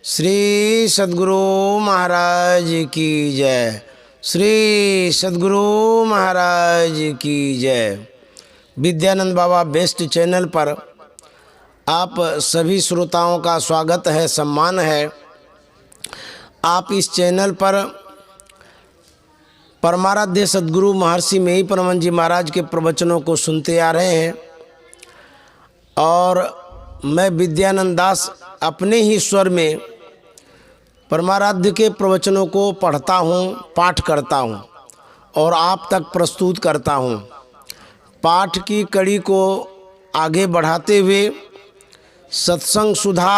श्री सद्गुरु महाराज की जय। श्री सद्गुरु महाराज की जय। विद्यानंद बाबा बेस्ट चैनल पर आप सभी श्रोताओं का स्वागत है, सम्मान है। आप इस चैनल पर परमाराध्य सद्गुरु महर्षि मेही परमहंस जी महाराज के प्रवचनों को सुनते आ रहे हैं और मैं विद्यानंद दास अपने ही स्वर में परमाराध्य के प्रवचनों को पढ़ता हूँ, पाठ करता हूँ और आप तक प्रस्तुत करता हूँ। पाठ की कड़ी को आगे बढ़ाते हुए सत्संग सुधा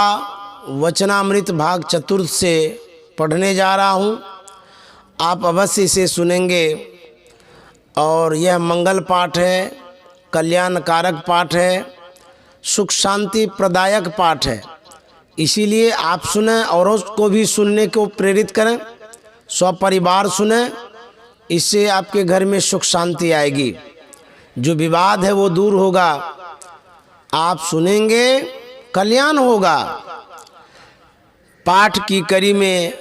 वचनामृत भाग चतुर्थ से पढ़ने जा रहा हूँ। आप अवश्य इसे सुनेंगे और यह मंगल पाठ है, कल्याणकारक पाठ है, सुख शांति प्रदायक पाठ है। इसीलिए आप सुने और उसको भी सुनने को प्रेरित करें, स्वपरिवार सुने। इससे आपके घर में सुख शांति आएगी, जो विवाद है वो दूर होगा। आप सुनेंगे, कल्याण होगा। पाठ की कड़ी में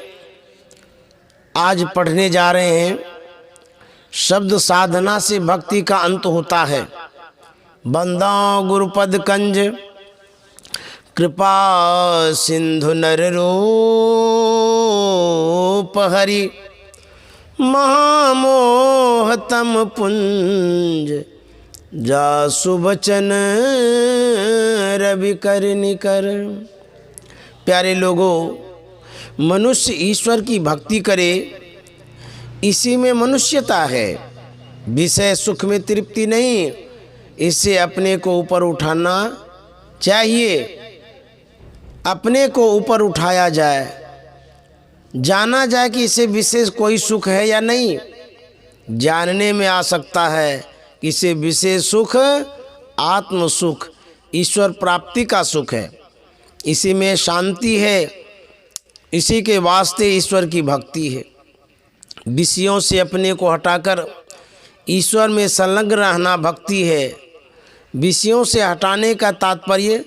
आज पढ़ने जा रहे हैं। शब्द साधना से भक्ति का अंत होता है। बंदा गुरुपद कंज कृपा सिंधु नर रूप हरि महामोह तम पुंज जासु बचन रवि कर निकर। प्यारे लोगों, मनुष्य ईश्वर की भक्ति करे, इसी में मनुष्यता है। विषय सुख में तृप्ति नहीं, इससे अपने को ऊपर उठाना चाहिए। अपने को ऊपर उठाया जाए, जाना जाए कि इससे विशेष कोई सुख है या नहीं। जानने में आ सकता है कि इससे विशेष सुख आत्म सुख, ईश्वर प्राप्ति का सुख है। इसी में शांति है, इसी के वास्ते ईश्वर की भक्ति है। विषयों से अपने को हटाकर ईश्वर में संलग्न रहना भक्ति है। विषयों से हटाने का तात्पर्य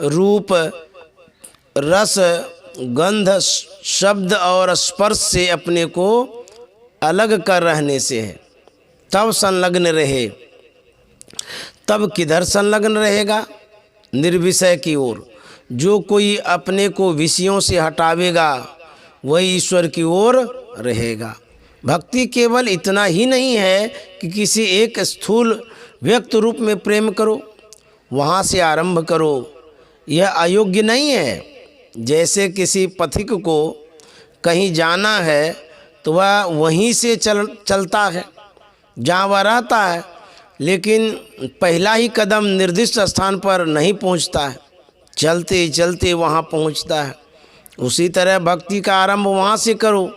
रूप, रस, गंध, शब्द और स्पर्श से अपने को अलग कर रहने से है। तब संलग्न रहे। तब किधर संलग्न रहेगा? निर्विषय की ओर। जो कोई अपने को विषयों से हटावेगा वही ईश्वर की ओर रहेगा। भक्ति केवल इतना ही नहीं है कि किसी एक स्थूल व्यक्त रूप में प्रेम करो, वहाँ से आरंभ करो। यह अयोग्य नहीं है। जैसे किसी पथिक को कहीं जाना है तो वह वहीं से चलता है जहाँ वह रहता है, लेकिन पहला ही कदम निर्दिष्ट स्थान पर नहीं पहुँचता है, चलते चलते वहाँ पहुँचता है। उसी तरह भक्ति का आरंभ वहाँ से करो।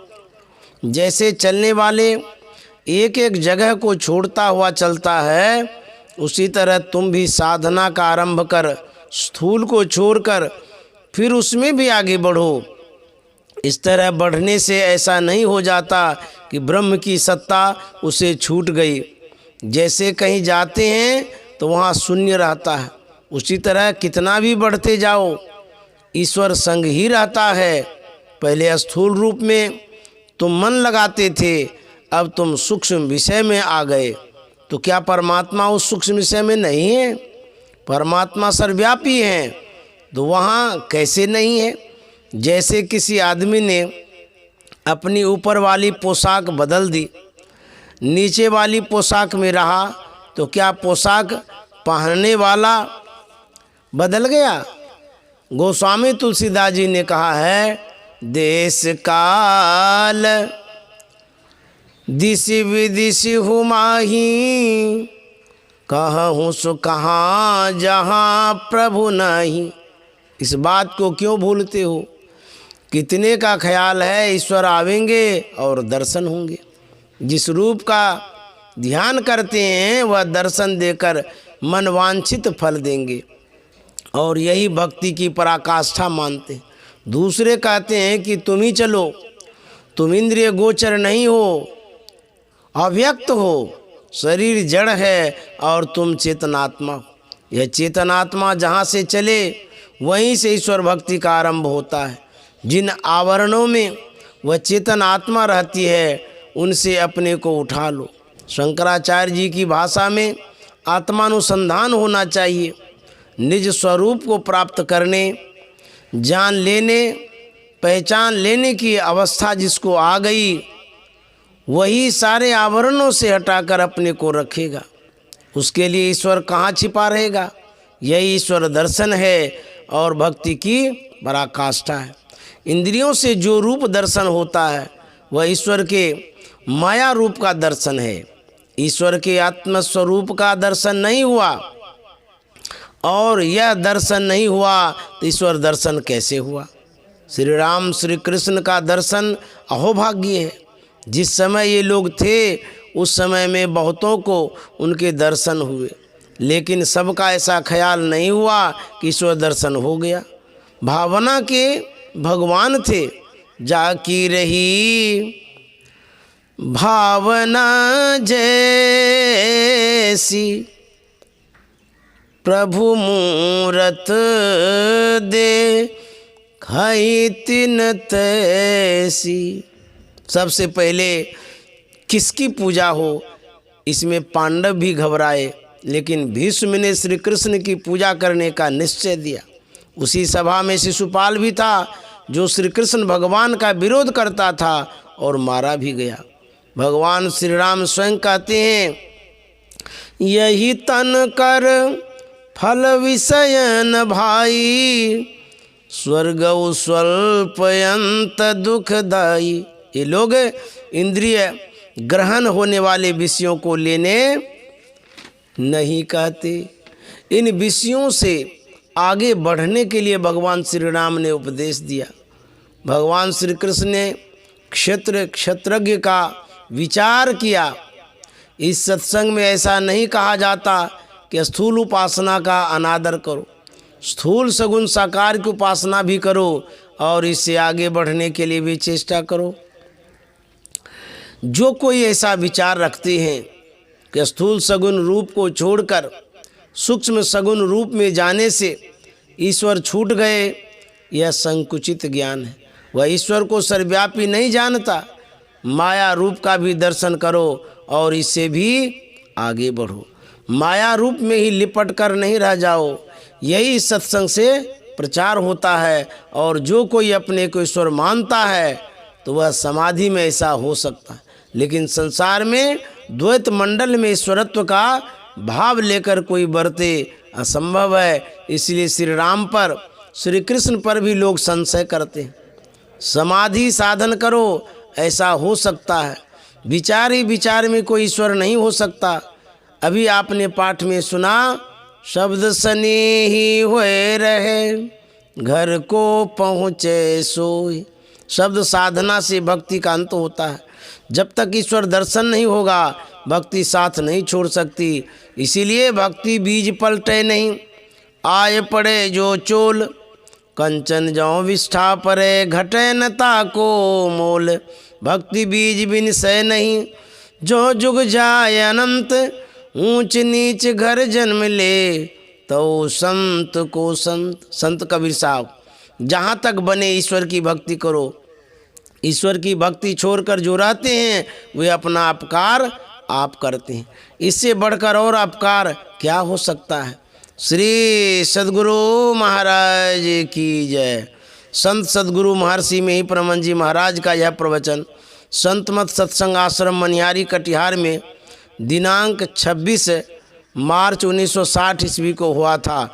जैसे चलने वाले एक एक जगह को छोड़ता हुआ चलता है, उसी तरह तुम भी साधना का आरंभ कर स्थूल को छोड़कर फिर उसमें भी आगे बढ़ो। इस तरह बढ़ने से ऐसा नहीं हो जाता कि ब्रह्म की सत्ता उसे छूट गई। जैसे कहीं जाते हैं तो वहाँ शून्य रहता है, उसी तरह कितना भी बढ़ते जाओ ईश्वर संग ही रहता है। पहले स्थूल रूप में तुम मन लगाते थे, अब तुम सूक्ष्म विषय में आ गए, तो क्या परमात्मा उस सूक्ष्म विषय में नहीं है? परमात्मा सर्वव्यापी है, तो वहाँ कैसे नहीं है? जैसे किसी आदमी ने अपनी ऊपर वाली पोशाक बदल दी, नीचे वाली पोशाक में रहा, तो क्या पोशाक पहनने वाला बदल गया? गोस्वामी तुलसीदास जी ने कहा है, देश काल दिशि विदिशि हुमाही, कहूँ सो कहाँ जहाँ प्रभु नहीं। इस बात को क्यों भूलते हो? कितने का ख्याल है ईश्वर आवेंगे और दर्शन होंगे। जिस रूप का ध्यान करते हैं वह दर्शन देकर मनवांछित फल देंगे, और यही भक्ति की पराकाष्ठा मानते हैं। दूसरे कहते हैं कि तुम ही चलो, तुम इंद्रिय गोचर नहीं हो, अव्यक्त हो, शरीर जड़ है और तुम चेतनात्मा हो। यह चेतनात्मा जहाँ से चले वहीं से ईश्वर भक्ति का आरंभ होता है। जिन आवरणों में वह चेतन आत्मा रहती है उनसे अपने को उठा लो। शंकराचार्य जी की भाषा में आत्मानुसंधान होना चाहिए। निज स्वरूप को प्राप्त करने, जान लेने, पहचान लेने की अवस्था जिसको आ गई, वही सारे आवरणों से हटाकर अपने को रखेगा। उसके लिए ईश्वर कहाँ छिपा रहेगा? यही ईश्वर दर्शन है और भक्ति की पराकाष्ठा है। इंद्रियों से जो रूप दर्शन होता है वह ईश्वर के माया रूप का दर्शन है। ईश्वर के आत्मस्वरूप का दर्शन नहीं हुआ, और यह दर्शन नहीं हुआ तो ईश्वर दर्शन कैसे हुआ? श्री राम श्री कृष्ण का दर्शन अहोभाग्य है। जिस समय ये लोग थे उस समय में बहुतों को उनके दर्शन हुए, लेकिन सबका ऐसा ख्याल नहीं हुआ कि ईश्वर दर्शन हो गया। भावना के भगवान थे, जाकी रही भावना जैसी, प्रभु मूरत दे खाई तिन तैसी। सबसे पहले किसकी पूजा हो, इसमें पांडव भी घबराए, लेकिन भीष्म ने श्री कृष्ण की पूजा करने का निश्चय दिया। उसी सभा में शिशुपाल भी था जो श्री कृष्ण भगवान का विरोध करता था और मारा भी गया। भगवान श्री राम स्वयं कहते हैं, यही तन कर फल विषयन भाई, स्वर्ग स्वल्पयंत दुखदाई। ये लोग इंद्रिय ग्रहण होने वाले विषयों को लेने नहीं कहते। इन विषयों से आगे बढ़ने के लिए भगवान श्री राम ने उपदेश दिया। भगवान श्री कृष्ण ने क्षेत्रज्ञ का विचार किया। इस सत्संग में ऐसा नहीं कहा जाता कि स्थूल उपासना का अनादर करो, स्थूल सगुण साकार की उपासना भी करो और इससे आगे बढ़ने के लिए भी चेष्टा करो। जो कोई ऐसा विचार रखते हैं कि स्थूल सगुण रूप को छोड़कर सूक्ष्म सगुण रूप में जाने से ईश्वर छूट गए, यह संकुचित ज्ञान है। वह ईश्वर को सर्वव्यापी नहीं जानता। माया रूप का भी दर्शन करो और इससे भी आगे बढ़ो। माया रूप में ही लिपट कर नहीं रह जाओ। यही सत्संग से प्रचार होता है। और जो कोई अपने को ईश्वर मानता है तो वह समाधि में ऐसा हो सकता है, लेकिन संसार में द्वैत मंडल में ईश्वरत्व का भाव लेकर कोई बरते असंभव है। इसलिए श्री राम पर, श्री कृष्ण पर भी लोग संशय करते हैं। समाधि साधन करो, ऐसा हो सकता है। विचार ही विचार में कोई ईश्वर नहीं हो सकता। अभी आपने पाठ में सुना, शब्द सने ही हुए रहे, घर को पहुँचे सोई। शब्द साधना से भक्ति का अंत होता है। जब तक ईश्वर दर्शन नहीं होगा भक्ति साथ नहीं छोड़ सकती। इसीलिए भक्ति बीज पलटे नहीं, आए पड़े जो चोल, कंचन जौ विष्ठा परे, घटे न ताको मोल। भक्ति बीज बिन सह नहीं, जो जुग जाय अनंत, ऊंच नीच घर जन्म ले, तो संत को संत। संत कबीर साहब, जहाँ तक बने ईश्वर की भक्ति करो। ईश्वर की भक्ति छोड़कर जो रहते हैं वे अपना अपकार आप करते हैं। इससे बढ़कर और अपकार क्या हो सकता है। श्री सद्गुरु महाराज की जय। संत सद्गुरु महर्षि में ही परमहंस जी महाराज का यह प्रवचन संत मत सत्संग आश्रम मनियारी कटिहार में दिनांक 26 मार्च 1960 ईस्वी को हुआ था।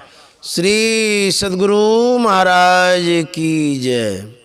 श्री सद्गुरु महाराज की जय।